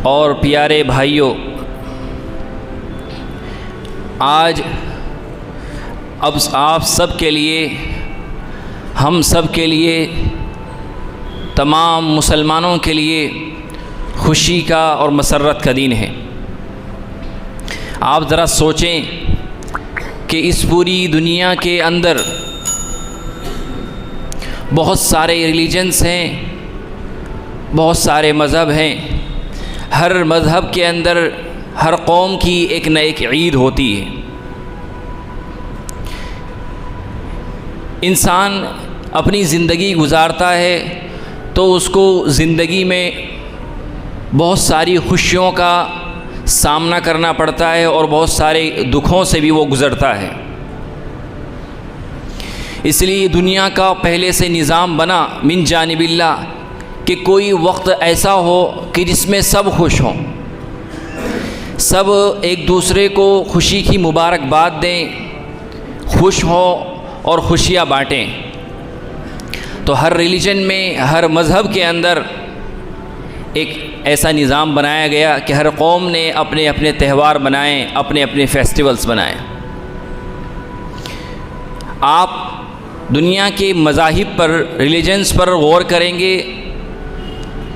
اور پیارے بھائیوں، آج اب آپ سب کے لیے، ہم سب کے لیے، تمام مسلمانوں کے لیے خوشی کا اور مسرت کا دن ہے۔ آپ ذرا سوچیں کہ اس پوری دنیا کے اندر بہت سارے ریلیجنس ہیں، بہت سارے مذہب ہیں۔ ہر مذہب کے اندر ہر قوم کی ایک نہ ایک عید ہوتی ہے۔ انسان اپنی زندگی گزارتا ہے تو اس کو زندگی میں بہت ساری خوشیوں کا سامنا کرنا پڑتا ہے اور بہت سارے دکھوں سے بھی وہ گزرتا ہے۔ اس لیے دنیا کا پہلے سے نظام بنا من جانب اللہ کہ کوئی وقت ایسا ہو کہ جس میں سب خوش ہوں، سب ایک دوسرے کو خوشی کی مبارکباد دیں، خوش ہوں اور خوشیاں بانٹیں۔ تو ہر ریلیجن میں، ہر مذہب کے اندر ایک ایسا نظام بنایا گیا کہ ہر قوم نے اپنے اپنے تہوار بنائیں، اپنے اپنے فیسٹیولز بنائیں۔ آپ دنیا کے مذاہب پر، ریلیجنس پر غور کریں گے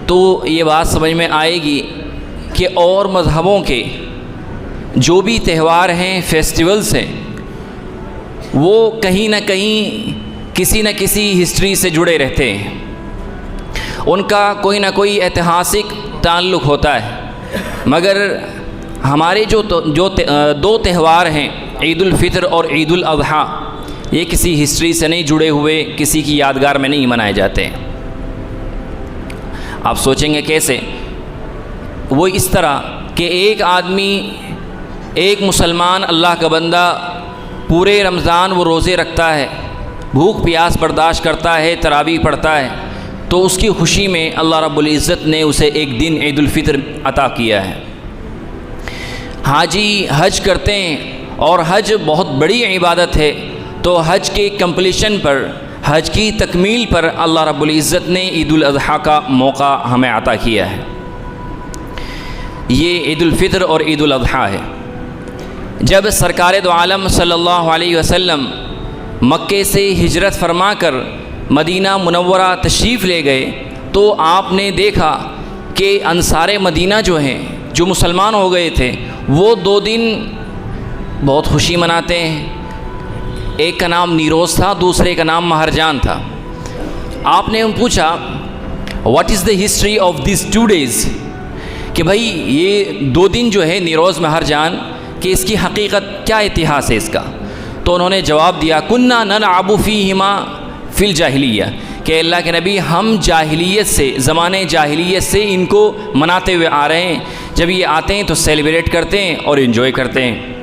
تو یہ بات سمجھ میں آئے گی کہ اور مذہبوں کے جو بھی تہوار ہیں، فیسٹیولز ہیں، وہ کہیں نہ کہیں کسی نہ کسی ہسٹری سے جڑے رہتے ہیں۔ ان کا کوئی نہ کوئی ایتہاسک تعلق ہوتا ہے، مگر ہمارے جو دو تہوار ہیں، عید الفطر اور عید الاضحیٰ، یہ کسی ہسٹری سے نہیں جڑے ہوئے، کسی کی یادگار میں نہیں منائے جاتے ہیں۔ آپ سوچیں گے کیسے؟ وہ اس طرح کہ ایک آدمی، ایک مسلمان اللہ کا بندہ پورے رمضان وہ روزے رکھتا ہے، بھوک پیاس برداشت کرتا ہے، تراویح پڑھتا ہے، تو اس کی خوشی میں اللہ رب العزت نے اسے ایک دن عید الفطر عطا کیا ہے۔ حاجی حج کرتے ہیں اور حج بہت بڑی عبادت ہے، تو حج کے کمپلیشن پر، حج کی تکمیل پر اللہ رب العزت نے عید الاضحیٰ کا موقع ہمیں عطا کیا ہے۔ یہ عید الفطر اور عید الاضحیٰ ہے۔ جب سرکار دو عالم صلی اللہ علیہ وسلم مکے سے ہجرت فرما کر مدینہ منورہ تشریف لے گئے تو آپ نے دیکھا کہ انصار مدینہ جو ہیں، جو مسلمان ہو گئے تھے، وہ 2 دن بہت خوشی مناتے ہیں۔ ایک کا نام نیروز تھا، دوسرے کا نام مہرجان تھا۔ آپ نے پوچھا what is the history of these 2 days، کہ بھائی یہ 2 دن جو ہے نیروز مہرجان، کہ اس کی حقیقت کیا اتہاس ہے اس کا؟ تو انہوں نے جواب دیا کنّا نلعب فیہما فی الجاہلیہ، کہ اللہ کے نبی ہم جاہلیت سے، زمانے جاہلیت سے ان کو مناتے ہوئے آ رہے ہیں، جب یہ آتے ہیں تو سیلیبریٹ کرتے ہیں اور انجوائے کرتے ہیں۔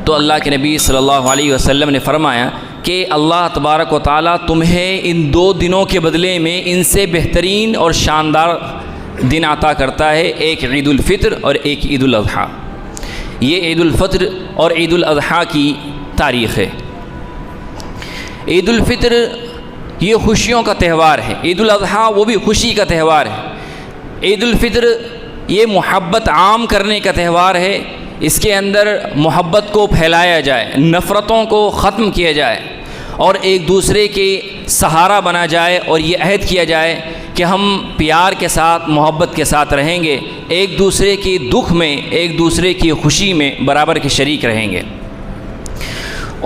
تو اللہ کے نبی صلی اللہ علیہ وسلم نے فرمایا کہ اللہ تبارک و تعالیٰ تمہیں ان 2 دنوں کے بدلے میں ان سے بہترین اور شاندار دن عطا کرتا ہے، ایک عید الفطر اور ایک عید الاضحیٰ۔ یہ عید الفطر اور عید الاضحیٰ کی تاریخ ہے۔ عید الفطر یہ خوشیوں کا تہوار ہے، عید الاضحیٰ وہ بھی خوشی کا تہوار ہے۔ عید الفطر یہ محبت عام کرنے کا تہوار ہے، اس کے اندر محبت کو پھیلایا جائے، نفرتوں کو ختم کیا جائے اور ایک دوسرے کے سہارا بنا جائے، اور یہ عہد کیا جائے کہ ہم پیار کے ساتھ، محبت کے ساتھ رہیں گے، ایک دوسرے کے دکھ میں، ایک دوسرے کی خوشی میں برابر کے شریک رہیں گے۔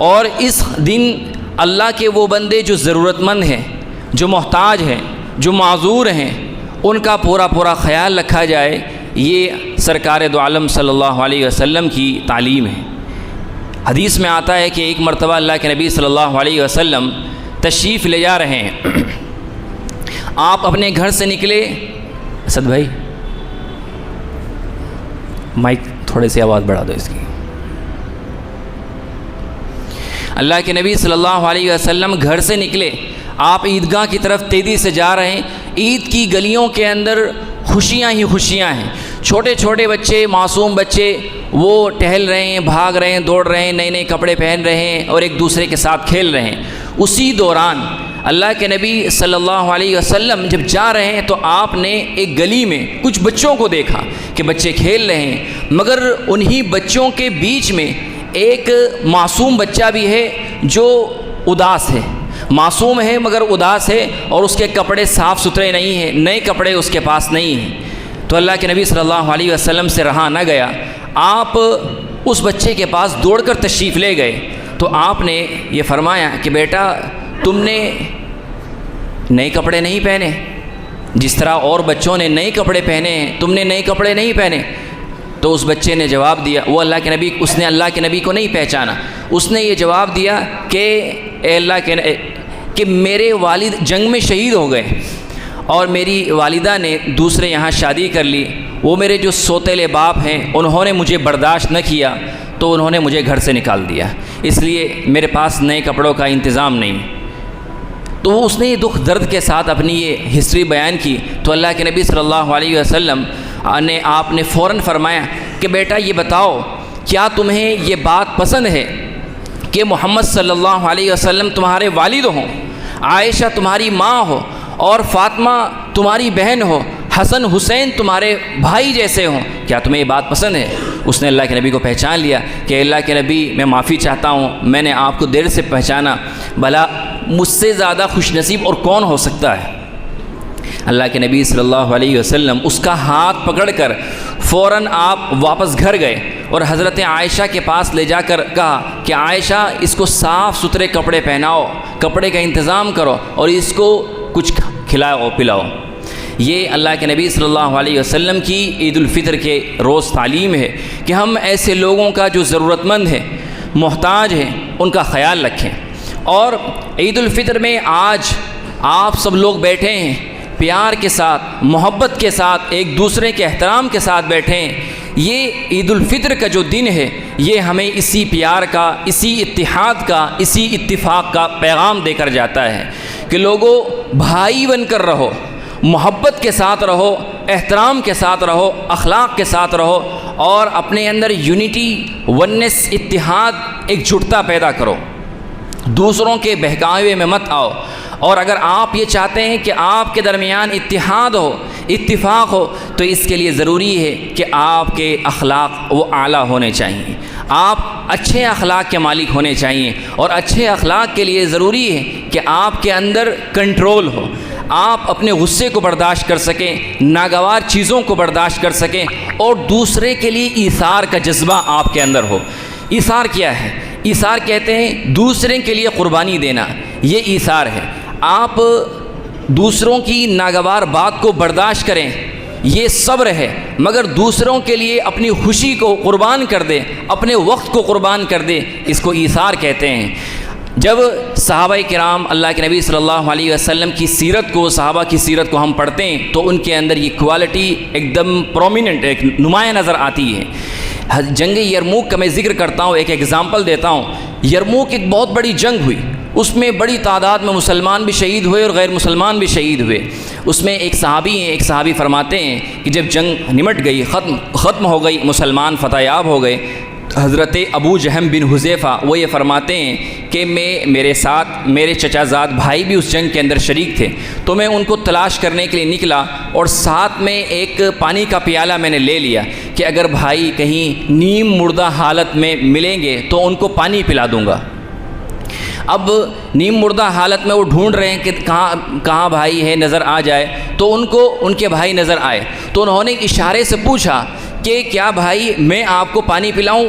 اور اس دن اللہ کے وہ بندے جو ضرورت مند ہیں، جو محتاج ہیں، جو معذور ہیں، ان کا پورا خیال رکھا جائے۔ یہ سرکار دو عالم صلی اللہ علیہ وسلم کی تعلیم ہے۔ حدیث میں آتا ہے کہ ایک مرتبہ اللہ کے نبی صلی اللہ علیہ وسلم تشریف لے جا رہے ہیں، آپ اپنے گھر سے نکلے۔ اسد بھائی مائک تھوڑے سی آواز بڑھا دو اس کی۔ اللہ کے نبی صلی اللہ علیہ وسلم گھر سے نکلے، آپ عیدگاہ کی طرف تیزی سے جا رہے ہیں۔ عید کی گلیوں کے اندر خوشیاں ہی خوشیاں ہیں، چھوٹے چھوٹے بچے، معصوم بچے، وہ ٹہل رہے ہیں، بھاگ رہے ہیں، دوڑ رہے ہیں، نئے نئے کپڑے پہن رہے ہیں اور ایک دوسرے کے ساتھ کھیل رہے ہیں۔ اسی دوران اللہ کے نبی صلی اللہ علیہ وسلم جب جا رہے ہیں تو آپ نے ایک گلی میں کچھ بچوں کو دیکھا کہ بچے کھیل رہے ہیں، مگر انہی بچوں کے بیچ میں ایک معصوم بچہ بھی ہے جو اداس ہے، معصوم ہے مگر اداس ہے، اور اس کے کپڑے صاف ستھرے نہیں ہیں، نئے کپڑے اس کے پاس نہیں ہیں۔ تو اللہ کے نبی صلی اللہ علیہ وسلم سے رہا نہ گیا، آپ اس بچے کے پاس دوڑ کر تشریف لے گئے۔ تو آپ نے یہ فرمایا کہ بیٹا تم نے نئے کپڑے نہیں پہنے، جس طرح اور بچوں نے نئے کپڑے پہنے ہیں تم نے نئے کپڑے نہیں پہنے۔ تو اس بچے نے جواب دیا، وہ اس نے اللہ کے نبی کو نہیں پہچانا، اس نے یہ جواب دیا کہ اے اللہ کہ میرے والد جنگ میں شہید ہو گئے اور میری والدہ نے دوسرے یہاں شادی کر لی، وہ میرے جو سوتیلے باپ ہیں انہوں نے مجھے برداشت نہ کیا تو انہوں نے مجھے گھر سے نکال دیا، اس لیے میرے پاس نئے کپڑوں کا انتظام نہیں۔ تو اس نے دکھ درد کے ساتھ اپنی یہ ہسٹری بیان کی۔ تو اللہ کے نبی صلی اللہ علیہ وسلم نے آپ نے فوراً فرمایا کہ بیٹا یہ بتاؤ کیا تمہیں یہ بات پسند ہے کہ محمد صلی اللہ علیہ وسلم تمہارے والد ہوں، عائشہ تمہاری ماں ہو اور فاطمہ تمہاری بہن ہو، حسن حسین تمہارے بھائی جیسے ہوں، کیا تمہیں یہ بات پسند ہے؟ اس نے اللہ کے نبی کو پہچان لیا کہ اللہ کے نبی میں معافی چاہتا ہوں، میں نے آپ کو دیر سے پہچانا، بھلا مجھ سے زیادہ خوش نصیب اور کون ہو سکتا ہے؟ اللہ کے نبی صلی اللہ علیہ وسلم اس کا ہاتھ پکڑ کر فوراً آپ واپس گھر گئے اور حضرت عائشہ کے پاس لے جا کر کہا کہ عائشہ اس کو صاف ستھرے کپڑے پہناؤ، کپڑے کا انتظام کرو اور اس کو کچھ کھلاؤ پلاؤ۔ یہ اللہ کے نبی صلی اللہ علیہ وسلم کی عید الفطر کے روز تعلیم ہے کہ ہم ایسے لوگوں کا جو ضرورت مند ہے، محتاج ہیں، ان کا خیال رکھیں۔ اور عید الفطر میں آج آپ سب لوگ بیٹھے ہیں، پیار کے ساتھ، محبت کے ساتھ، ایک دوسرے کے احترام کے ساتھ بیٹھے ہیں۔ یہ عید الفطر کا جو دن ہے یہ ہمیں اسی پیار کا، اسی اتحاد کا، اسی اتفاق کا پیغام دے کر جاتا ہے کہ لوگوں بھائی بن کر رہو، محبت کے ساتھ رہو، احترام کے ساتھ رہو، اخلاق کے ساتھ رہو اور اپنے اندر یونٹی، ونس، اتحاد، ایک جٹتا پیدا کرو، دوسروں کے بہکاوے میں مت آؤ۔ اور اگر آپ یہ چاہتے ہیں کہ آپ کے درمیان اتحاد ہو، اتفاق ہو، تو اس کے لیے ضروری ہے کہ آپ کے اخلاق وہ اعلیٰ ہونے چاہیے، آپ اچھے اخلاق کے مالک ہونے چاہیے، اور اچھے اخلاق کے لیے ضروری ہے کہ آپ کے اندر کنٹرول ہو، آپ اپنے غصے کو برداشت کر سکیں، ناگوار چیزوں کو برداشت کر سکیں، اور دوسرے کے لیے ایثار کا جذبہ آپ کے اندر ہو۔ ایثار کیا ہے؟ ایثار کہتے ہیں دوسرے کے لیے قربانی دینا، یہ ایثار ہے۔ آپ دوسروں کی ناگوار بات کو برداشت کریں، یہ صبر ہے، مگر دوسروں کے لیے اپنی خوشی کو قربان کر دے، اپنے وقت کو قربان کر دے، اس کو ایثار کہتے ہیں۔ جب صحابہ کرام اللہ کے نبی صلی اللہ علیہ وسلم کی سیرت کو، صحابہ کی سیرت کو ہم پڑھتے ہیں تو ان کے اندر یہ کوالٹی ایک دم پرومیننٹ، ایک نمایاں نظر آتی ہے۔ جنگ یرموک کا میں ذکر کرتا ہوں، ایک ایگزامپل دیتا ہوں۔ یرموک ایک بہت بڑی جنگ ہوئی، اس میں بڑی تعداد میں مسلمان بھی شہید ہوئے اور غیر مسلمان بھی شہید ہوئے۔ اس میں ایک صحابی ہیں، ایک صحابی فرماتے ہیں کہ جب جنگ نمٹ گئی، ختم ہو گئی، مسلمان فتح یاب ہو گئے، حضرت ابو جہم بن حذیفہ وہ یہ فرماتے ہیں کہ میرے ساتھ میرے چچا زاد بھائی بھی اس جنگ کے اندر شریک تھے، تو میں ان کو تلاش کرنے کے لیے نکلا اور ساتھ میں ایک پانی کا پیالہ میں نے لے لیا کہ اگر بھائی کہیں نیم مردہ حالت میں ملیں گے تو ان کو پانی پلا دوں گا۔ اب نیم مردہ حالت میں وہ ڈھونڈ رہے ہیں کہ کہاں بھائی ہے، نظر آ جائے، تو ان کو ان کے بھائی نظر آئے، تو انہوں نے اشارے سے پوچھا کہ کیا بھائی میں آپ کو پانی پلاؤں؟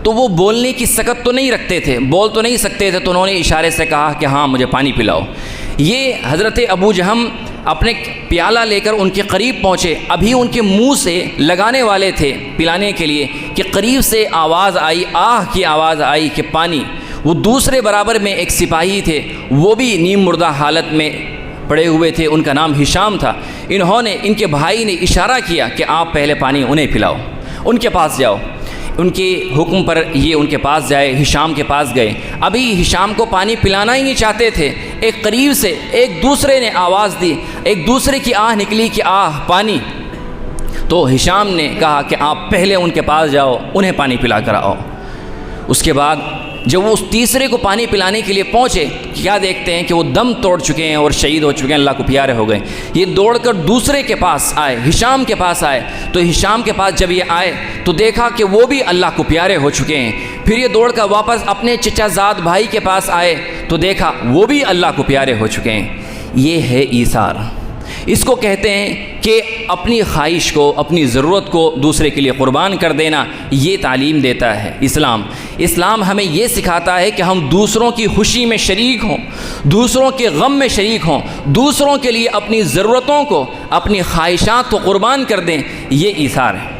تو وہ بولنے کی سکت تو نہیں رکھتے تھے، بول تو نہیں سکتے تھے، تو انہوں نے اشارے سے کہا کہ ہاں مجھے پانی پلاؤ۔ یہ حضرت ابو جہم اپنے پیالہ لے کر ان کے قریب پہنچے، ابھی ان کے منہ سے لگانے والے تھے پلانے کے لیے کہ قریب سے آواز آئی، آہ کی آواز آئی کہ پانی۔ وہ دوسرے برابر میں ایک سپاہی تھے، وہ بھی نیم مردہ حالت میں پڑے ہوئے تھے، ان کا نام ہشام تھا۔ ان کے بھائی نے اشارہ کیا کہ آپ پہلے پانی انہیں پلاؤ، ان کے پاس جاؤ۔ ان کے حکم پر یہ ان کے پاس جائے، ہشام کے پاس گئے۔ ابھی ہشام کو پانی پلانا ہی نہیں چاہتے تھے، ایک قریب سے ایک دوسرے نے آواز دی، ایک دوسرے کی آہ نکلی کہ آہ پانی۔ تو ہشام نے کہا کہ آپ پہلے ان کے پاس جاؤ، انہیں پانی پلا کر آؤ۔ اس کے بعد جب وہ اس تیسرے کو پانی پلانے کے لیے پہنچے، کیا دیکھتے ہیں کہ وہ دم توڑ چکے ہیں اور شہید ہو چکے ہیں، اللہ کو پیارے ہو گئے۔ یہ دوڑ کر دوسرے کے پاس آئے، ہشام کے پاس آئے، تو ہشام کے پاس جب یہ آئے تو دیکھا کہ وہ بھی اللہ کو پیارے ہو چکے ہیں۔ پھر یہ دوڑ کر واپس اپنے چچا زاد بھائی کے پاس آئے تو دیکھا وہ بھی اللہ کو پیارے ہو چکے ہیں۔ یہ ہے ایثار۔ اس کو کہتے ہیں کہ اپنی خواہش کو، اپنی ضرورت کو دوسرے کے لیے قربان کر دینا، یہ تعلیم دیتا ہے اسلام۔ اسلام ہمیں یہ سکھاتا ہے کہ ہم دوسروں کی خوشی میں شریک ہوں، دوسروں کے غم میں شریک ہوں، دوسروں کے لیے اپنی ضرورتوں کو، اپنی خواہشات کو قربان کر دیں، یہ ایثار ہے۔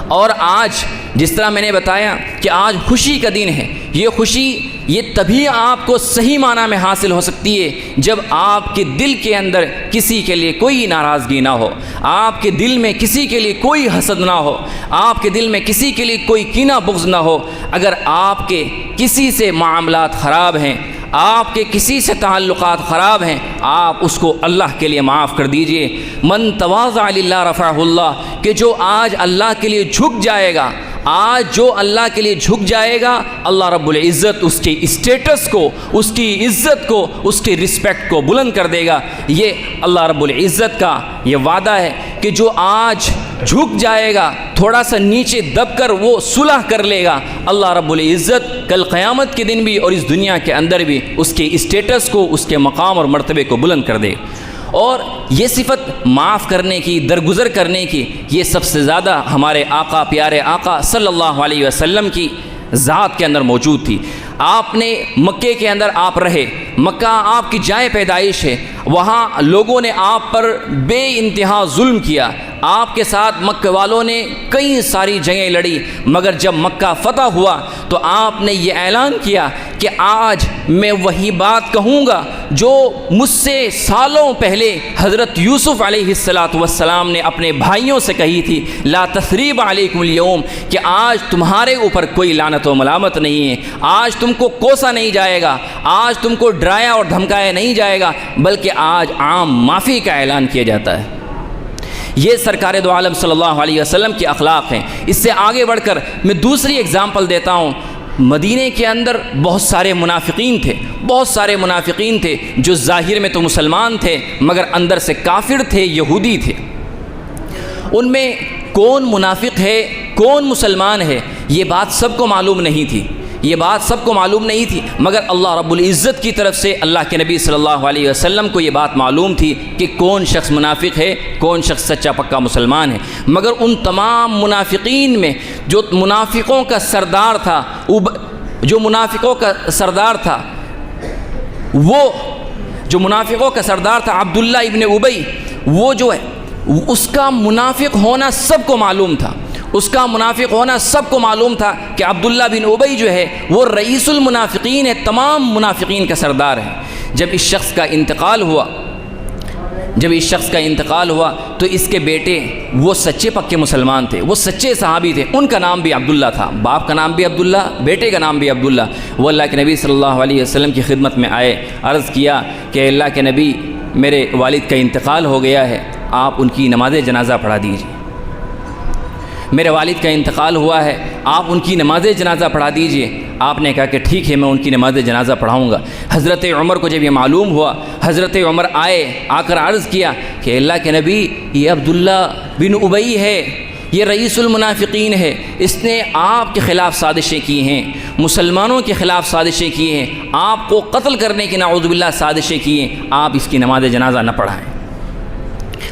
اور آج جس طرح میں نے بتایا کہ آج خوشی کا دن ہے، یہ خوشی یہ تبھی آپ کو صحیح معنی میں حاصل ہو سکتی ہے جب آپ کے دل کے اندر کسی کے لیے کوئی ناراضگی نہ ہو، آپ کے دل میں کسی کے لیے کوئی حسد نہ ہو، آپ کے دل میں کسی کے لیے کوئی کینہ بغض نہ ہو۔ اگر آپ کے کسی سے معاملات خراب ہیں، آپ کے کسی سے تعلقات خراب ہیں، آپ اس کو اللہ کے لیے معاف کر دیجئے۔ من تواضع للہ رفعہ اللہ، کہ جو آج اللہ کے لیے جھک جائے گا، آج جو اللہ کے لیے جھک جائے گا، اللہ رب العزت اس کے اسٹیٹس کو، اس کی عزت کو، اس کی رسپیکٹ کو بلند کر دے گا۔ یہ اللہ رب العزت کا یہ وعدہ ہے کہ جو آج جھک جائے گا، تھوڑا سا نیچے دب کر وہ صلح کر لے گا، اللہ رب العزت کل قیامت کے دن بھی اور اس دنیا کے اندر بھی اس کے اسٹیٹس کو، اس کے مقام اور مرتبے کو بلند کر دے گا۔ اور یہ صفت معاف کرنے کی، درگزر کرنے کی، یہ سب سے زیادہ ہمارے آقا، پیارے آقا صلی اللہ علیہ وسلم کی ذات کے اندر موجود تھی۔ آپ نے مکے کے اندر آپ رہے، مکہ آپ کی جائے پیدائش ہے، وہاں لوگوں نے آپ پر بے انتہا ظلم کیا، آپ کے ساتھ مکہ والوں نے کئی ساری جنگیں لڑی، مگر جب مکہ فتح ہوا تو آپ نے یہ اعلان کیا کہ آج میں وہی بات کہوں گا جو مجھ سے سالوں پہلے حضرت یوسف علیہ السلام نے اپنے بھائیوں سے کہی تھی، لا تثریب علیکم اليوم، کہ آج تمہارے اوپر کوئی لعنت و ملامت نہیں ہے، آج تم کو کوسا نہیں جائے گا، آج تم کو ڈرایا اور دھمکایا نہیں جائے گا، بلکہ آج عام معافی کا اعلان کیا جاتا ہے۔ یہ سرکار دو عالم صلی اللہ علیہ وسلم کی اخلاق ہیں۔ اس سے آگے بڑھ کر میں دوسری اگزامپل دیتا ہوں۔ مدینے کے اندر بہت سارے منافقین تھے، بہت سارے منافقین تھے جو ظاہر میں تو مسلمان تھے مگر اندر سے کافر تھے، یہودی تھے۔ ان میں کون منافق ہے، کون مسلمان ہے، یہ بات سب کو معلوم نہیں تھی، یہ بات سب کو معلوم نہیں تھی، مگر اللہ رب العزت کی طرف سے اللہ کے نبی صلی اللہ علیہ وسلم کو یہ بات معلوم تھی کہ کون شخص منافق ہے، کون شخص سچا پکا مسلمان ہے۔ مگر ان تمام منافقین میں جو منافقوں کا سردار تھا، عبداللہ ابن ابی، وہ جو ہے اس کا منافق ہونا سب کو معلوم تھا، اس کا منافق ہونا سب کو معلوم تھا کہ عبداللہ بن ابی جو ہے وہ رئیس المنافقین ہے، تمام منافقین کا سردار ہے۔ جب اس شخص کا انتقال ہوا تو اس کے بیٹے وہ سچے پکے مسلمان تھے، وہ سچے صحابی تھے، ان کا نام بھی عبداللہ تھا، باپ کا نام بھی عبداللہ، بیٹے کا نام بھی عبداللہ۔ وہ اللہ کے نبی صلی اللہ علیہ وسلم کی خدمت میں آئے، عرض کیا کہ اللہ کے نبی، میرے والد کا انتقال ہو گیا ہے، آپ ان کی نماز جنازہ پڑھا دیجیے۔ میرے والد کا انتقال ہوا ہے، آپ ان کی نماز جنازہ پڑھا دیجئے۔ آپ نے کہا کہ ٹھیک ہے، میں ان کی نماز جنازہ پڑھاؤں گا۔ حضرت عمر کو جب یہ معلوم ہوا، حضرت عمر آ کر عرض کیا کہ اللہ کے نبی، یہ عبداللہ بن ابی ہے، یہ رئیس المنافقین ہے، اس نے آپ کے خلاف سازشیں کی ہیں، مسلمانوں کے خلاف سازشیں کی ہیں، آپ کو قتل کرنے کی نعوذ باللہ سازشیں کی ہیں، آپ اس کی نماز جنازہ نہ پڑھائیں۔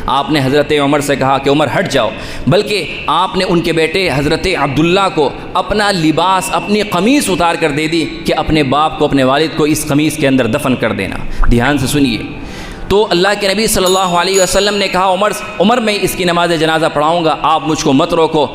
آپ نے حضرت عمر سے کہا کہ عمر ہٹ جاؤ، بلکہ آپ نے ان کے بیٹے حضرت عبداللہ کو اپنا لباس، اپنی قمیص اتار کر دے دی کہ اپنے باپ کو، اپنے والد کو اس قمیص کے اندر دفن کر دینا۔ دھیان سے سنیے، تو اللہ کے نبی صلی اللہ علیہ وسلم نے کہا عمر میں اس کی نماز جنازہ پڑھاؤں گا، آپ مجھ کو مت روکو۔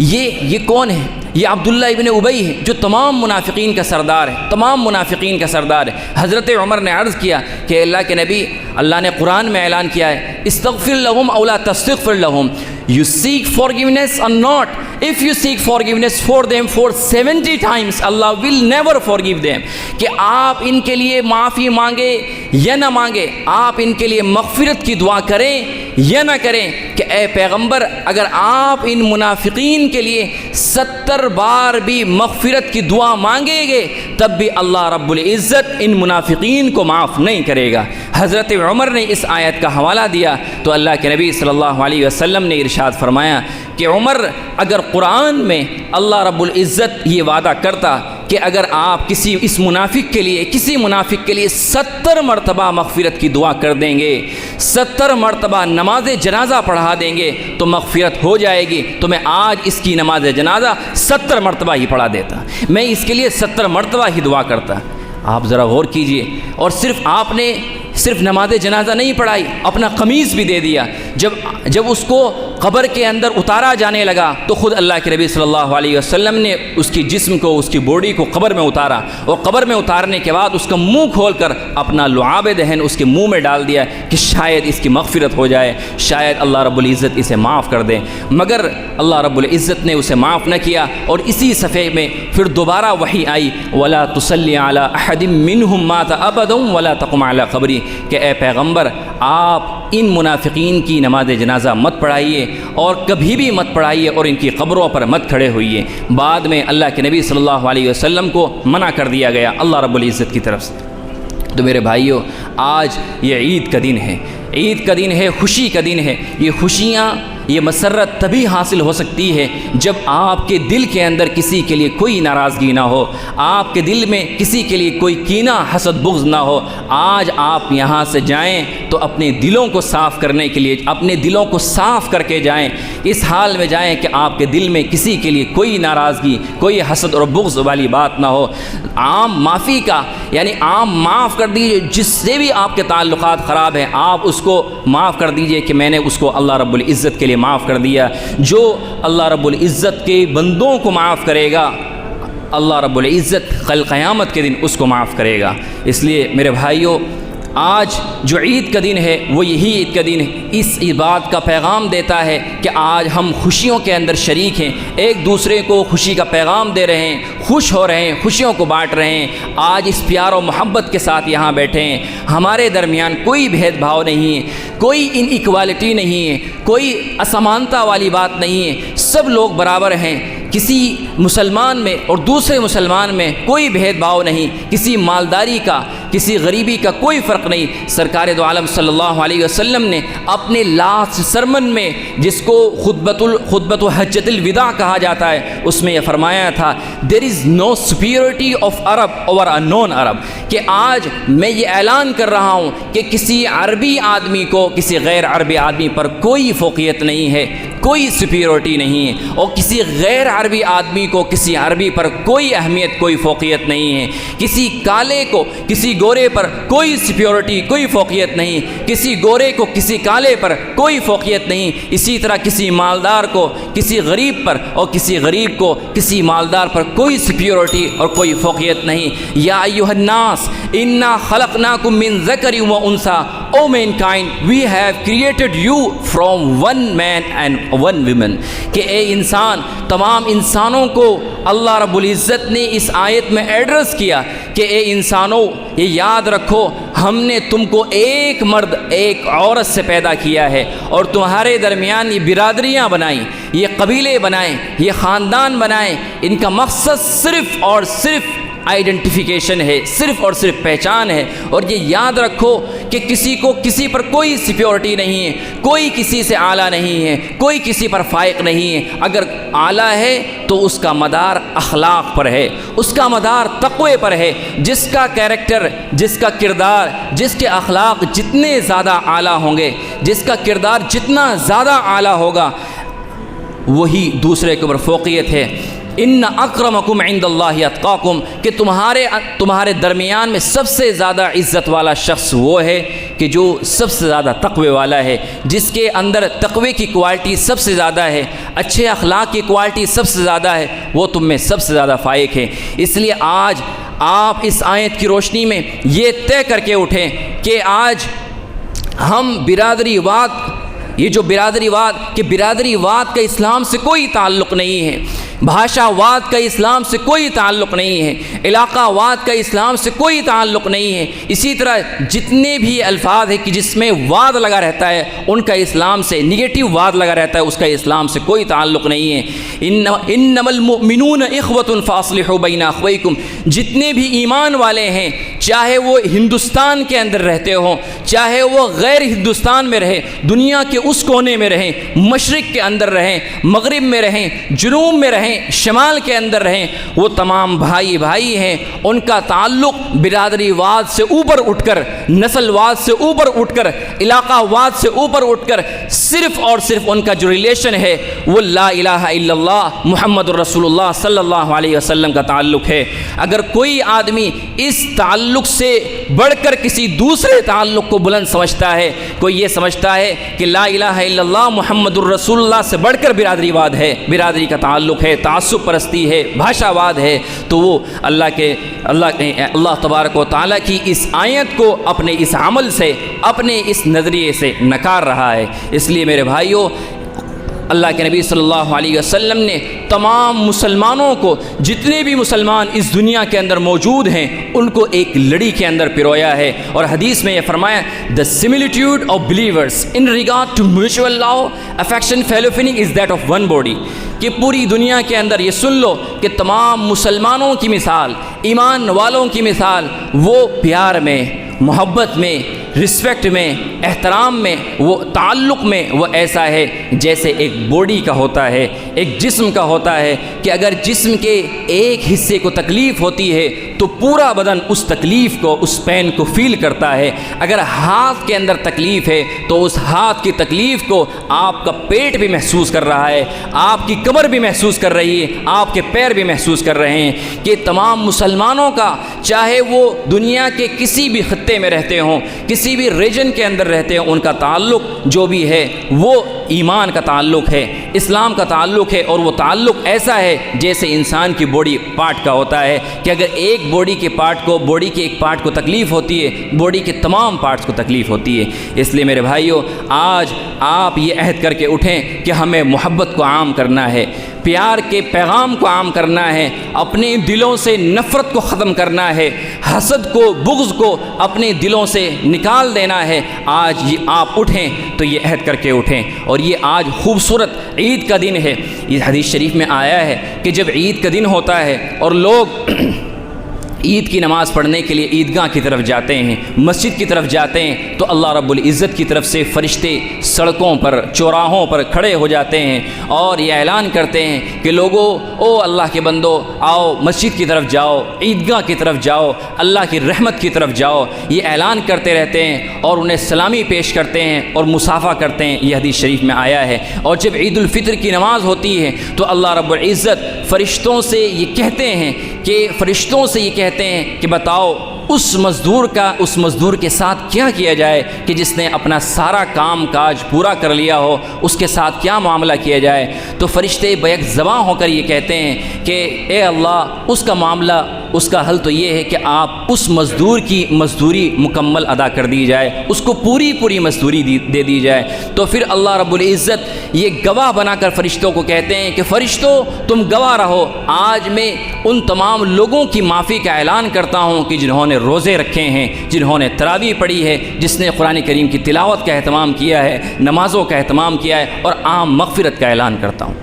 یہ کون ہے؟ یہ عبداللہ ابن ابی ہے جو تمام منافقین کا سردار ہے، تمام منافقین کا سردار ہے۔ حضرت عمر نے عرض کیا کہ اللہ کے نبی، اللہ نے قرآن میں اعلان کیا ہے، استغفر لہم او لا تستغفر لہم، you seek forgiveness or not. If you seek forgiveness for them for 70 times, Allah will never forgive them. کہ آپ ان کے لیے معافی مانگے یا نہ مانگے, آپ ان کے لیے مغفرت کی دعا کریں یا نہ کریں, کہ اے پیغمبر اگر آپ ان منافقین کے لیے 70 بار بھی مغفرت کی دعا مانگیں گے تب بھی اللہ رب العزت ان منافقین کو معاف نہیں کرے گا. حضرت عمر نے اس آیت کا حوالہ دیا تو اللہ کے نبی صلی اللہ علیہ وسلم نے ارشاد فرمایا کہ عمر, اگر قرآن میں اللہ رب العزت یہ وعدہ کرتا کہ اگر آپ اس منافق کے لیے, کسی منافق کے لیے 70 مرتبہ مغفرت کی دعا کر دیں گے, 70 مرتبہ نماز جنازہ پڑھا دیں گے تو مغفرت ہو جائے گی, تو میں آج اس کی نماز جنازہ 70 مرتبہ ہی پڑھا دیتا, میں اس کے لیے 70 مرتبہ ہی دعا کرتا. آپ ذرا غور کیجئے. اور آپ نے صرف نماز جنازہ نہیں پڑھائی, اپنا قمیص بھی دے دیا. جب اس کو قبر کے اندر اتارا جانے لگا تو خود اللہ کے نبی صلی اللہ علیہ وسلم نے اس کی جسم کو, اس کی باڈی کو قبر میں اتارا, اور قبر میں اتارنے کے بعد اس کا منہ کھول کر اپنا لعاب دہن اس کے منہ میں ڈال دیا کہ شاید اس کی مغفرت ہو جائے, شاید اللہ رب العزت اسے معاف کر دے. مگر اللہ رب العزت نے اسے معاف نہ کیا, اور اسی صفحے میں پھر دوبارہ وحی آئی, وَلَا تُصَلِّ عَلَىٰ أَحَدٍ مِّنْهُمْ مَاتَ أَبَدًا وَلَا تَقُمْ عَلَىٰ قَبْرِهِ, کہ اے پیغمبر آپ ان منافقین کی نماز جنازہ مت پڑھائیے اور کبھی بھی مت پڑھائیے اور ان کی قبروں پر مت کھڑے ہوئیے. بعد میں اللہ کے نبی صلی اللہ علیہ وسلم کو منع کر دیا گیا اللہ رب العزت کی طرف سے. تو میرے بھائیوں, آج یہ عید کا دن ہے, عید کا دن ہے, خوشی کا دن ہے. یہ خوشیاں, یہ مسرت تبھی حاصل ہو سکتی ہے جب آپ کے دل کے اندر کسی کے لیے کوئی ناراضگی نہ ہو, آپ کے دل میں کسی کے لیے کوئی کینہ حسد بغض نہ ہو. آج آپ یہاں سے جائیں تو اپنے دلوں کو صاف کرنے کے لیے, اپنے دلوں کو صاف کر کے جائیں, اس حال میں جائیں کہ آپ کے دل میں کسی کے لیے کوئی ناراضگی, کوئی حسد اور بغض والی بات نہ ہو. عام معافی کا, یعنی عام معاف کر دیجیے, جس سے بھی آپ کے تعلقات خراب ہیں آپ اس کو معاف کر دیجئے کہ میں نے اس کو اللہ رب العزت کے لیے معاف کر دیا. جو اللہ رب العزت کے بندوں کو معاف کرے گا اللہ رب العزت کل قیامت کے دن اس کو معاف کرے گا. اس لیے میرے بھائیوں, آج جو عید کا دن ہے وہ یہی عید کا دن اس بات کا پیغام دیتا ہے کہ آج ہم خوشیوں کے اندر شریک ہیں, ایک دوسرے کو خوشی کا پیغام دے رہے ہیں, خوش ہو رہے ہیں, خوشیوں کو بانٹ رہے ہیں. آج اس پیار و محبت کے ساتھ یہاں بیٹھے ہیں. ہمارے درمیان کوئی بھید بھاؤ نہیں ہے, کوئی ان ایکوالٹی نہیں ہے, کوئی اسمانتا والی بات نہیں ہے. سب لوگ برابر ہیں. کسی مسلمان میں اور دوسرے مسلمان میں کوئی بھید بھاؤ نہیں, کسی مالداری کا, کسی غریبی کا کوئی فرق نہیں. سرکار دو عالم صلی اللہ علیہ وسلم نے اپنے لاسٹ سرمن میں, جس کو خطبۃ حجۃ الوداع کہا جاتا ہے, اس میں یہ فرمایا تھا, دیر از نو superiority of Arab over a non عرب, کہ آج میں یہ اعلان کر رہا ہوں کہ کسی عربی آدمی کو کسی غیر عربی آدمی پر کوئی فوقیت نہیں ہے, کوئی superiority نہیں ہے, اور کسی غیر عربی آدمی کو کسی عربی پر کوئی اہمیت, کوئی فوقیت نہیں ہے. کسی کالے کو کسی گورے پر کوئی superiority, کوئی فوقیت نہیں. کسی گورے کو کسی کالے پر کوئی فوقیت نہیں. اسی طرح کسی مالدار کو کسی غریب پر, اور کسی غریب کو کسی مالدار پر کوئی superiority اور کوئی فوقیت نہیں. یا ایھا الناس انا خلقناکم من ذکر و انثی, او mankind we have created you from one man and one woman, کہ اے انسان, تمام انسانوں کو اللہ رب العزت نے اس آیت میں ایڈریس کیا کہ اے انسانوں یہ یاد رکھو, ہم نے تم کو ایک مرد ایک عورت سے پیدا کیا ہے, اور تمہارے درمیان یہ برادریاں بنائیں, یہ قبیلے بنائیں, یہ خاندان بنائیں. ان کا مقصد صرف اور صرف آئیڈینٹیفیکیشن ہے, صرف اور صرف پہچان ہے. اور یہ یاد رکھو کہ کسی کو کسی پر کوئی سپیورٹی نہیں ہے, کوئی کسی سے اعلیٰ نہیں ہے, کوئی کسی پر فائق نہیں ہے. اگر اعلیٰ ہے تو اس کا مدار اخلاق پر ہے, اس کا مدار تقوی پر ہے. جس کا کیریکٹر, جس کا کردار, جس کے اخلاق جتنے زیادہ اعلیٰ ہوں گے, جس کا کردار جتنا زیادہ اعلیٰ ہوگا, وہی دوسرے کے اوپر فوقیت ہے. ان اکرمکم عند اللہ اتقاکم, کہ تمہارے درمیان میں سب سے زیادہ عزت والا شخص وہ ہے کہ جو سب سے زیادہ تقوی والا ہے, جس کے اندر تقوی کی کوالٹی سب سے زیادہ ہے, اچھے اخلاق کی کوالٹی سب سے زیادہ ہے, وہ تم میں سب سے زیادہ فائق ہے. اس لیے آج آپ اس آیت کی روشنی میں یہ طے کر کے اٹھیں کہ آج ہم برادری واد یہ جو برادری واد کہ برادری واد کا اسلام سے کوئی تعلق نہیں ہے، بھاشا واد کا اسلام سے کوئی تعلق نہیں ہے، علاقہ واد کا اسلام سے کوئی تعلق نہیں ہے۔ اسی طرح جتنے بھی الفاظ ہیں کہ جس میں واد لگا رہتا ہے ان کا اسلام سے، نگیٹو واد لگا رہتا ہے، اس کا اسلام سے کوئی تعلق نہیں ہے۔ انما المؤمنون اخوۃ فاصلحوا بین اخویکم، جتنے بھی ایمان والے ہیں چاہے وہ ہندوستان کے اندر رہتے ہوں، چاہے وہ غیر ہندوستان میں رہیں، دنیا کے اس کونے میں رہیں، مشرق کے اندر رہیں، مغرب میں رہیں، جنوب میں رہیں، شمال کے اندر رہیں، وہ تمام بھائی بھائی ہیں۔ ان کا تعلق برادری واد سے اوپر اٹھ کر، نسل واد سے اوپر اٹھ کر، علاقہ واد سے اوپر اٹھ کر صرف اور صرف ان کا جو ریلیشن ہے وہ لا الہ الا اللہ محمد الرسول اللہ صلی اللہ علیہ وسلم کا تعلق ہے۔ اگر کوئی آدمی اس تعلق سے بڑھ کر کسی دوسرے تعلق کو بلند سمجھتا ہے، کوئی یہ سمجھتا ہے کہ لا الہ الا اللہ محمد الرسول اللہ سے بڑھ کر برادری واد ہے، برادری کا تعلق ہے، تعصب پرستی ہے، بھاشا واد ہے، تو وہ اللہ تبارک و تعالیٰ کی اس آیت کو اپنے اس عمل سے، اپنے اس نظریے سے نکار رہا ہے۔ اس لیے میرے بھائیوں، اللہ کے نبی صلی اللہ علیہ وسلم نے تمام مسلمانوں کو، جتنے بھی مسلمان اس دنیا کے اندر موجود ہیں، ان کو ایک لڑی کے اندر پرویا ہے، اور حدیث میں یہ فرمایا the similitude of believers in regard to mutual love, affection, fellow feeling is that of one body، کہ پوری دنیا کے اندر یہ سن لو کہ تمام مسلمانوں کی مثال، ایمان والوں کی مثال، وہ پیار میں، محبت میں، رسپیکٹ میں، احترام میں، وہ تعلق میں وہ ایسا ہے جیسے ایک باڈی کا ہوتا ہے، ایک جسم کا ہوتا ہے، کہ اگر جسم کے ایک حصے کو تکلیف ہوتی ہے تو پورا بدن اس تکلیف کو، اس پین کو فیل کرتا ہے۔ اگر ہاتھ کے اندر تکلیف ہے تو اس ہاتھ کی تکلیف کو آپ کا پیٹ بھی محسوس کر رہا ہے، آپ کی کمر بھی محسوس کر رہی ہے، آپ کے پیر بھی محسوس کر رہے ہیں۔ کہ تمام مسلمانوں کا، چاہے وہ دنیا کے کسی بھی خطے میں رہتے ہوں، کسی بھی ریجن کے اندر رہتے ہوں، ان کا تعلق جو بھی ہے وہ ایمان کا تعلق ہے، اسلام کا تعلق ہے، اور وہ تعلق ایسا ہے جیسے انسان کی باڈی پارٹ کا ہوتا ہے، کہ اگر ایک باڈی کے ایک پارٹ کو تکلیف ہوتی ہے، باڈی کے تمام پارٹس کو تکلیف ہوتی ہے۔ اس لیے میرے بھائیوں، آج آپ یہ عہد کر کے اٹھیں کہ ہمیں محبت کو عام کرنا ہے، پیار کے پیغام کو عام کرنا ہے، اپنے دلوں سے نفرت کو ختم کرنا ہے، حسد کو، بغض کو اپنے دلوں سے نکال دینا ہے۔ آج یہ آپ اٹھیں تو یہ عہد کر کے اٹھیں، اور یہ آج خوبصورت عید کا دن ہے۔ یہ حدیث شریف میں آیا ہے کہ جب عید کا دن ہوتا ہے اور لوگ عید کی نماز پڑھنے کے لیے عیدگاہ کی طرف جاتے ہیں، مسجد کی طرف جاتے ہیں، تو اللہ رب العزت کی طرف سے فرشتے سڑکوں پر، چوراہوں پر کھڑے ہو جاتے ہیں اور یہ اعلان کرتے ہیں کہ لوگو، او اللہ کے بندو، آؤ مسجد کی طرف جاؤ، عیدگاہ کی طرف جاؤ، اللہ کی رحمت کی طرف جاؤ۔ یہ اعلان کرتے رہتے ہیں اور انہیں سلامی پیش کرتے ہیں اور مصافحہ کرتے ہیں۔ یہ حدیث شریف میں آیا ہے۔ اور جب عید الفطر کی نماز ہوتی ہے تو اللہ رب العزت فرشتوں سے یہ کہتے ہیں کہ بتاؤ اس مزدور کے ساتھ کیا کیا جائے کہ جس نے اپنا سارا کام کاج پورا کر لیا ہو، اس کے ساتھ کیا معاملہ کیا جائے؟ تو فرشتے بیک زباں ہو کر یہ کہتے ہیں کہ اے اللہ، اس کا معاملہ، اس کا حل تو یہ ہے کہ آپ اس مزدور کی مزدوری مکمل ادا کر دی جائے، اس کو پوری مزدوری دے دی جائے۔ تو پھر اللہ رب العزت یہ گواہ بنا کر فرشتوں کو کہتے ہیں کہ فرشتوں، تم گواہ رہو، آج میں ان تمام لوگوں کی معافی کا اعلان کرتا ہوں کہ جنہوں نے روزے رکھے ہیں، جنہوں نے تراویح پڑھی ہے، جس نے قرآن کریم کی تلاوت کا اہتمام کیا ہے، نمازوں کا اہتمام کیا ہے، اور عام مغفرت کا اعلان کرتا ہوں۔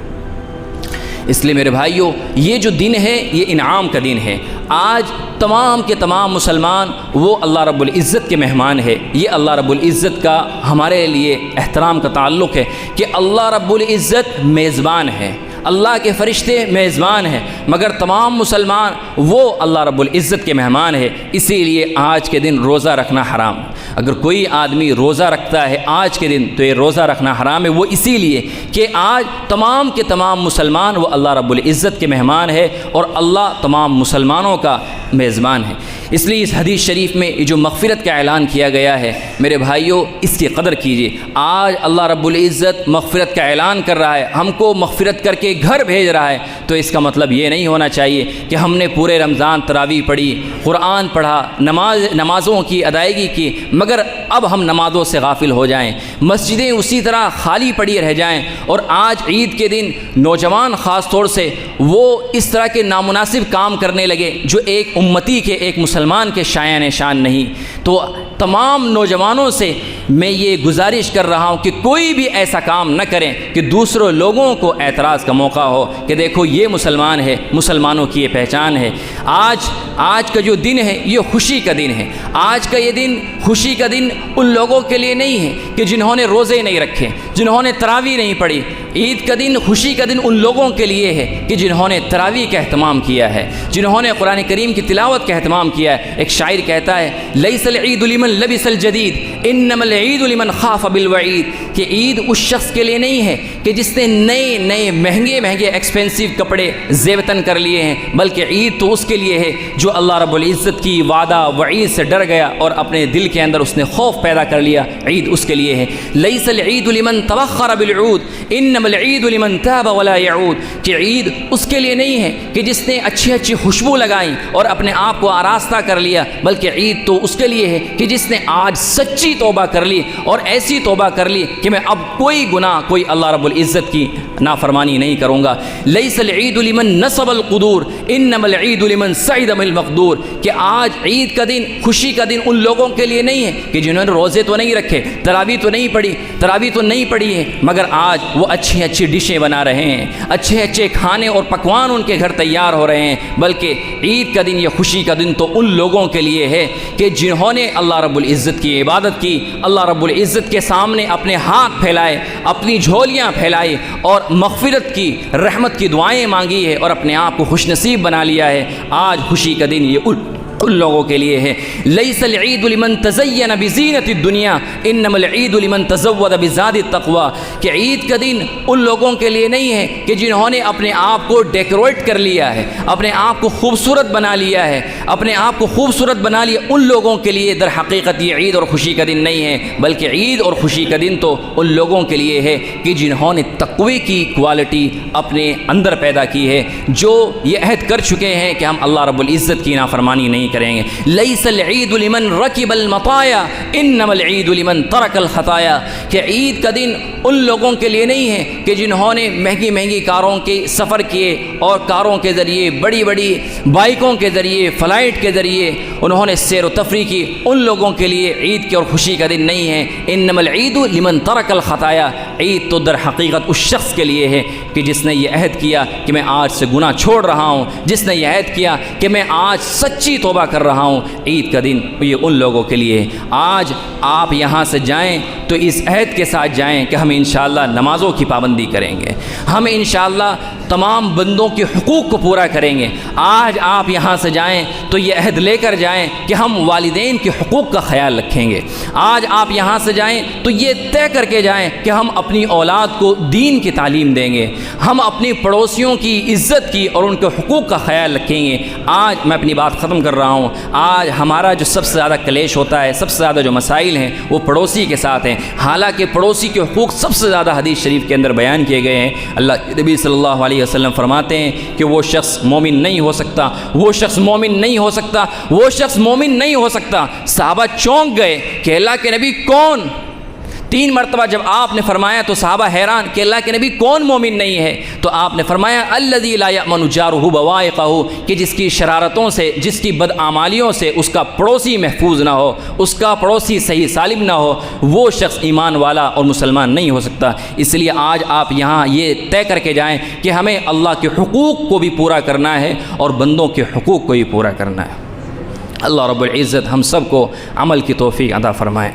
اس لیے میرے بھائیوں، یہ جو دن ہے یہ انعام کا دن ہے۔ آج تمام کے تمام مسلمان وہ اللہ رب العزت کے مہمان ہے۔ یہ اللہ رب العزت کا ہمارے لیے احترام کا تعلق ہے کہ اللہ رب العزت میزبان ہے، اللہ کے فرشتے میزبان ہیں، مگر تمام مسلمان وہ اللہ رب العزت کے مہمان ہے۔ اسی لیے آج کے دن روزہ رکھنا حرام ہے۔ اگر کوئی آدمی روزہ رکھتا ہے آج کے دن تو یہ روزہ رکھنا حرام ہے، وہ اسی لیے کہ آج تمام کے تمام مسلمان وہ اللہ رب العزت کے مہمان ہے، اور اللہ تمام مسلمانوں کا میزبان ہے۔ اس لیے اس حدیث شریف میں یہ جو مغفرت کا اعلان کیا گیا ہے میرے بھائیوں، اس کی قدر کیجیے۔ آج اللہ رب العزت مغفرت کا اعلان کر رہا ہے، ہم کو مغفرت کر کے گھر بھیج رہا ہے، تو اس کا مطلب یہ نہیں ہونا چاہیے کہ ہم نے پورے رمضان تراویح پڑھی، قرآن پڑھا، نمازوں کی ادائیگی کی، مگر اب ہم نمازوں سے غافل ہو جائیں، مسجدیں اسی طرح خالی پڑی رہ جائیں، اور آج عید کے دن نوجوان خاص طور سے وہ اس طرح کے نامناسب کام کرنے لگے جو ایک امتی کے، ایک مسلمان کے شایان شان نہیں۔ تو تمام نوجوانوں سے میں یہ گزارش کر رہا ہوں کہ کوئی بھی ایسا کام نہ کریں کہ دوسروں لوگوں کو اعتراض کا موقع ہو کہ دیکھو یہ مسلمان ہے، مسلمانوں کی یہ پہچان ہے۔ آج کا جو دن ہے یہ خوشی کا دن ہے۔ آج کا یہ دن خوشی کا دن ان لوگوں کے لیے نہیں ہے کہ جنہوں نے روزے نہیں رکھے، جنہوں نے تراویح نہیں پڑھی۔ عید کا دن، خوشی کا دن ان لوگوں کے لیے ہے کہ جنہوں نے تراویح کا اہتمام کیا ہے، جنہوں نے قرآن کریم کی تلاوت کا اہتمام کیا ہے۔ ایک شاعر کہتا ہے لیس العید لمن لبس الجدید انما العید لمن خاف بالوعید، کہ عید اس شخص کے لیے نہیں ہے کہ جس نے نئے مہنگے ایکسپینسو کپڑے زیبتن کر لیے ہیں، بلکہ عید تو اس کے لیے ہے جو اللہ رب العزت کی وعدہ وعید سے ڈر گیا اور اپنے دل کے اندر اس نے خوف پیدا کر لیا۔ عید اس کے لیے ہے۔ لیس العید لمن توخر بالعود انما العید لمن تاب ولا يعود، کہ عید اس کے لیے نہیں ہے کہ جس نے اچھی خوشبو لگائیں اور اپنے آپ کو آراستہ کر لیا، بلکہ عید تو اس کے لیے ہے کہ جس نے آج سچی توبہ کر لی اور ایسی توبہ کر لی کہ میں اب کوئی گناہ، کوئی اللہ رب العزت کی نافرمانی نہیں کروں گا۔ لیس العید لمن نصب القدور انما العید لمن سعد بالمقدور، کہ آج عید کا دن، خوشی کا دن ان لوگوں کے لیے نہیں ہے کہ جنہوں نے روزے تو نہیں رکھے، تراویح تو نہیں پڑھی ہے، مگر آج وہ اچھی ڈشیں بنا رہے ہیں، اچھے کھانے اور پکوان ان کے گھر تیار ہو رہے ہیں۔ بلکہ عید کا دن یا خوشی کا دن تو ان لوگوں کے لیے ہے کہ جنہوں نے اللہ رب العزت کی عبادت کی، اللہ رب العزت کے سامنے اپنے ہاتھ پھیلائے، اپنی جھولیاں پھیلائی اور مغفرت کی، رحمت کی دعائیں مانگی ہے اور اپنے آپ کو خوش نصیب بنا لیا ہے۔ آج خوشی کا دن یہ ان لوگوں کے لیے ہے۔ لیس العید لمن تزین بزینت الدنیا انما العید لمن تزود بزاد التقوی، کہ عید کا دن ان لوگوں کے لیے نہیں ہے کہ جنہوں نے اپنے آپ کو ڈیکوریٹ کر لیا ہے، اپنے آپ کو خوبصورت بنا لیا ہے، ان لوگوں کے لیے در حقیقت یہ عید اور خوشی کا دن نہیں ہے، بلکہ عید اور خوشی کا دن تو ان لوگوں کے لیے ہے کہ جنہوں نے تقوی کی کوالٹی اپنے اندر پیدا کی ہے، جو یہ عہد کر چکے ہیں کہ ہم اللہ رب العزت کی نافرمانی نہیں کریں گے۔ لیس العید لمن رکب المطایا انما العید لمن ترک الخطایا، کہ عید کا دن ان لوگوں کے لیے نہیں ہے کہ جنہوں نے مہنگی کاروں کے سفر کیے اور کاروں کے ذریعے، بڑی بائکوں کے ذریعے، فلائٹ کے ذریعے انہوں نے سیر و تفریح کی، ان لوگوں کے لیے عید کی اور خوشی کا دن نہیں ہے۔ انما العید لمن ترک الخطایا، عید تو در حقیقت اس شخص کے لیے ہے کہ جس نے یہ عہد کیا کہ میں آج سے گناہ چھوڑ رہا ہوں، جس نے یہ عہد کیا کہ میں آج سچی توبہ کر رہا ہوں۔ عید کا دن یہ ان لوگوں کے لیے ہے۔ آج آپ یہاں سے جائیں تو اس عہد کے ساتھ جائیں کہ ہم انشاءاللہ نمازوں کی پابندی کریں گے، ہم انشاءاللہ تمام بندوں کے حقوق کو پورا کریں گے۔ آج آپ یہاں سے جائیں تو یہ عہد لے کر جائیں کہ ہم والدین کے حقوق کا خیال رکھیں گے۔ آج آپ یہاں سے جائیں تو یہ طے کر کے جائیں کہ ہم اپنی اولاد کو دین کی تعلیم دیں گے، ہم اپنی پڑوسیوں کی عزت کی اور ان کے حقوق کا خیال رکھیں گے۔ آج میں اپنی بات ختم کر رہا ہوں، آج ہمارا جو سب سے زیادہ کلیش ہوتا ہے، سب سے زیادہ جو مسائل ہیں وہ پڑوسی کے ساتھ ہیں، حالانکہ پڑوسی کے حقوق سب سے زیادہ حدیث شریف کے اندر بیان کیے گئے ہیں۔ اللہ کے نبی صلی اللہ علیہ وسلم فرماتے ہیں کہ وہ شخص مومن نہیں ہو سکتا، وہ شخص مومن نہیں ہو سکتا، وہ شخص مومن نہیں ہو سکتا۔ صحابہ چونک گئے کہ اللہ کے نبی کون؟ 3 مرتبہ جب آپ نے فرمایا تو صحابہ حیران کہ اللہ کے نبی کون مومن نہیں ہے؟ تو آپ نے فرمایا الذی لا یأمن جارہ بوائقہ، کہ جس کی شرارتوں سے، جس کی بدعمالیوں سے اس کا پڑوسی محفوظ نہ ہو، اس کا پڑوسی صحیح سالم نہ ہو، وہ شخص ایمان والا اور مسلمان نہیں ہو سکتا۔ اس لیے آج آپ یہاں یہ طے کر کے جائیں کہ ہمیں اللہ کے حقوق کو بھی پورا کرنا ہے اور بندوں کے حقوق کو بھی پورا کرنا ہے۔ اللہ رب العزت ہم سب کو عمل کی توفیق عطا فرمائے۔